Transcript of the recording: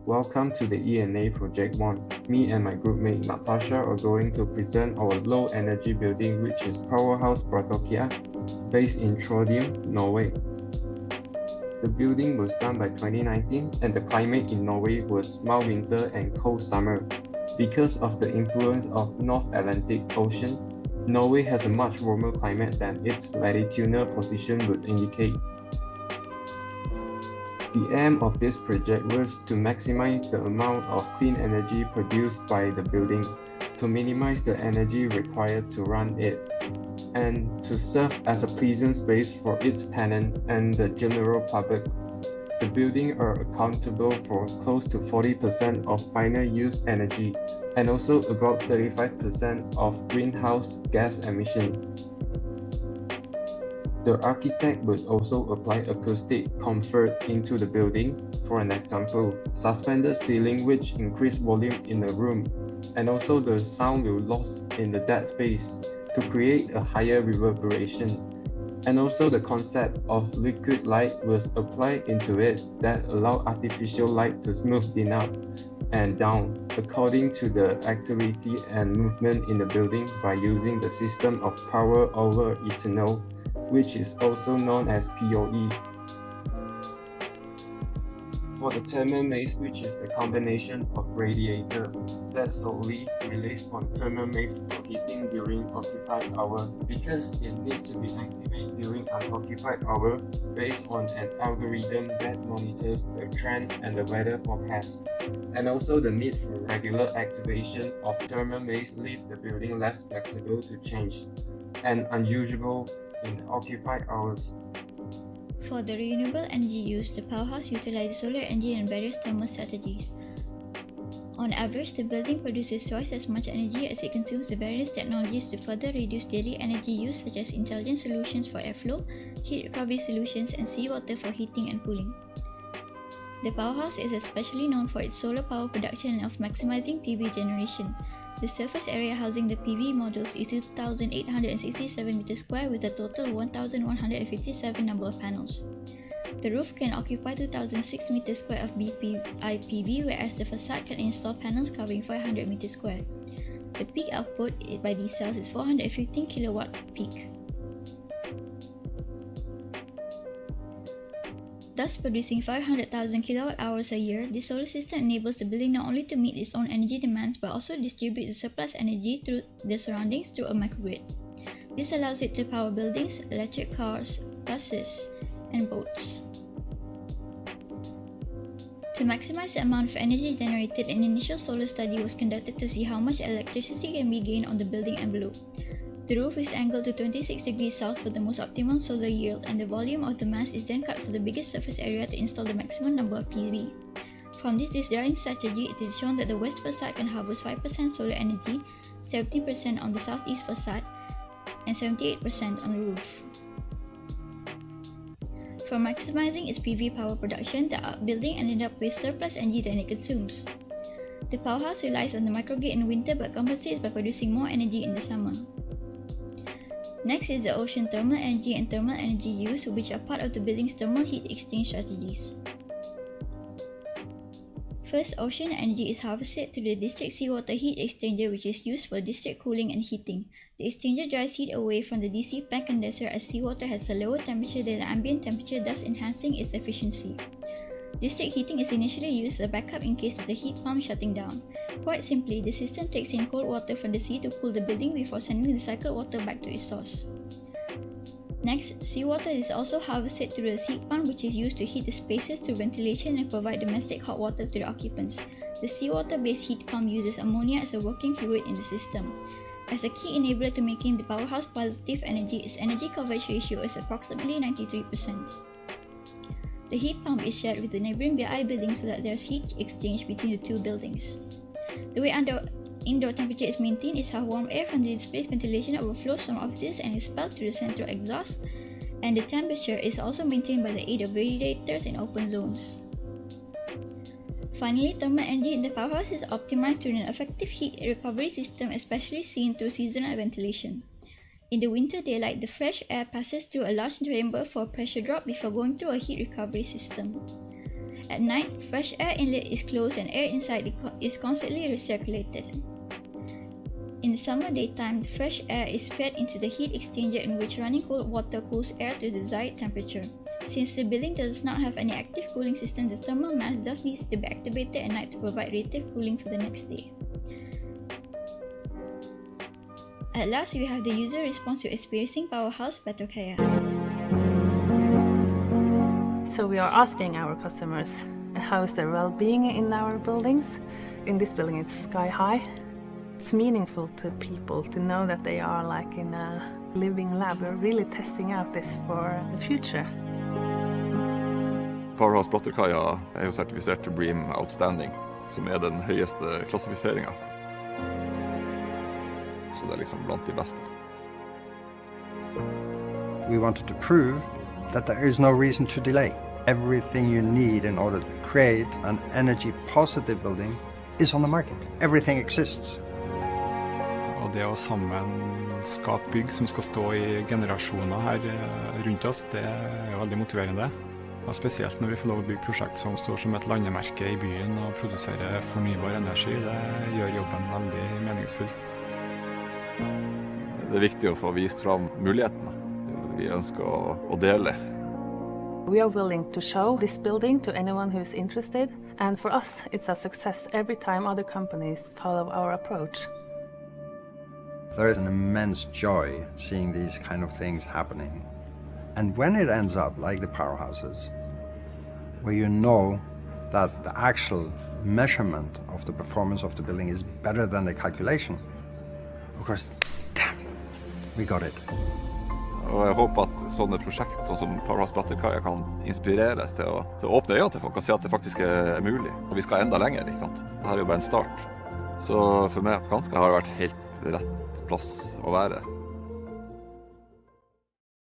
Welcome to the E&A Project 1. Me and my groupmate Natasha are going to present our low energy building which is Powerhouse Brattørkaia, based in Trondheim, Norway. The building was done by 2019 and the climate in Norway was mild winter and cold summer. Because of the influence of North Atlantic Ocean, Norway has a much warmer climate than its latitudinal position would indicate. The aim of this project was to maximize the amount of clean energy produced by the building, to minimize the energy required to run it, and to serve as a pleasant space for its tenant and the general public. The building are accountable for close to 40% of final use energy and also about 35% of greenhouse gas emission. The architect would also apply acoustic comfort into the building, for an example, suspended ceiling which increase volume in the room, and also the sound will lost in the dead space to create a higher reverberation. And also the concept of liquid light was applied into it that allow artificial light to smooth up and down according to the activity and movement in the building by using the system of power over Ethernet, which is also known as PoE. For the thermal mass, which is the combination of radiator that solely relays on thermal mass for heating during occupied hour, because it needs to be activated during unoccupied hour based on an algorithm that monitors the trend and the weather forecast. And also the need for regular activation of thermal mass leaves the building less flexible to change and unusable in occupied hours. For the renewable energy use, the powerhouse utilizes solar energy and various thermal strategies. On average, the building produces twice as much energy as it consumes the various technologies to further reduce daily energy use such as intelligent solutions for airflow, heat recovery solutions, and seawater for heating and cooling. The powerhouse is especially known for its solar power production and of maximizing PV generation. The surface area housing the PV modules is 2,867 meters square with a total 1,157 number of panels. The roof can occupy 2,006 meters square of BPI-PV, whereas the facade can install panels covering 500 meters square. The peak output by these cells is 415 kilowatt peak, thus producing 500,000 kilowatt-hours a year. This solar system enables the building not only to meet its own energy demands but also distribute the surplus energy through the surroundings through a microgrid. This allows it to power buildings, electric cars, buses, and boats. To maximize the amount of energy generated, an initial solar study was conducted to see how much electricity can be gained on the building envelope. The roof is angled to 26 degrees south for the most optimum solar yield, and the volume of the mass is then cut for the biggest surface area to install the maximum number of PV. From this design strategy, it is shown that the west facade can harvest 5% solar energy, 17% on the southeast facade, and 78% on the roof. For maximizing its PV power production, the building ended up with surplus energy than it consumes. The powerhouse relies on the microgrid in winter but compensates by producing more energy in the summer. Next is the ocean thermal energy and thermal energy use, which are part of the building's thermal heat exchange strategies. First, ocean energy is harvested through the district seawater heat exchanger, which is used for district cooling and heating. The exchanger dries heat away from the DC plant condenser as seawater has a lower temperature than the ambient temperature, thus enhancing its efficiency. District heating is initially used as a backup in case of the heat pump shutting down. Quite simply, the system takes in cold water from the sea to cool the building before sending the cycled water back to its source. Next, seawater is also harvested through the heat pump, which is used to heat the spaces through ventilation and provide domestic hot water to the occupants. The seawater-based heat pump uses ammonia as a working fluid in the system. As a key enabler to making the powerhouse positive energy, its energy coverage ratio is approximately 93%. The heat pump is shared with the neighboring BI building so that there is heat exchange between the two buildings. The way indoor temperature is maintained is how warm air from the displaced ventilation overflows from offices and is expelled through the central exhaust, and the temperature is also maintained by the aid of radiators in open zones. Finally, thermal energy in the powerhouse is optimized through an effective heat recovery system, especially seen through seasonal ventilation. In the winter daylight, the fresh air passes through a large chamber for a pressure drop before going through a heat recovery system. At night, fresh air inlet is closed and air inside is constantly recirculated. In the summer daytime, the fresh air is fed into the heat exchanger in which running cold water cools air to the desired temperature. Since the building does not have any active cooling system, the thermal mass thus needs to be activated at night to provide relative cooling for the next day. At last, we have the user response to experiencing Powerhouse Brattørkaia. So we are asking our customers, how is their well-being in our buildings? In this building it's sky high. It's meaningful to people to know that they are like in a living lab. We're really testing out this for the future. Powerhouse Brattørkaia jo sertifisert til BREEAM Outstanding, som den høyeste klassifiseringen. Så det liksom blant de beste. We wanted to prove that there is no reason to delay. Everything you need in order to create an energy-positive building is on the market. Everything exists. Og det å sammen skape bygg som skal stå i generasjoner her rundt oss, det jo veldig motiverende. Og spesielt når vi får lov å bygge prosjekt som står som et landemerke i byen og produserer fornybar energi, det gjør jobben veldig meningsfull. Det viktig å få vist fram mulighetene. Vi ønsker å dele. We are willing to show this building to anyone who's interested, and for us it's a success every time other companies follow our approach. There is an immense joy seeing these kind of things happening. And when it ends up like the powerhouses, where you know that the actual measurement of the performance of the building is better than the calculation, of course, damn, we got it. Og jeg håper at sånne prosjekt som Powerhouse Brattørkaia kan inspirere til å åpne øynene til folk og si at det faktisk mulig. Og vi skal enda lenger, ikke sant? Dette jo bare en start. Så for meg ganske har det vært helt rett plass å være.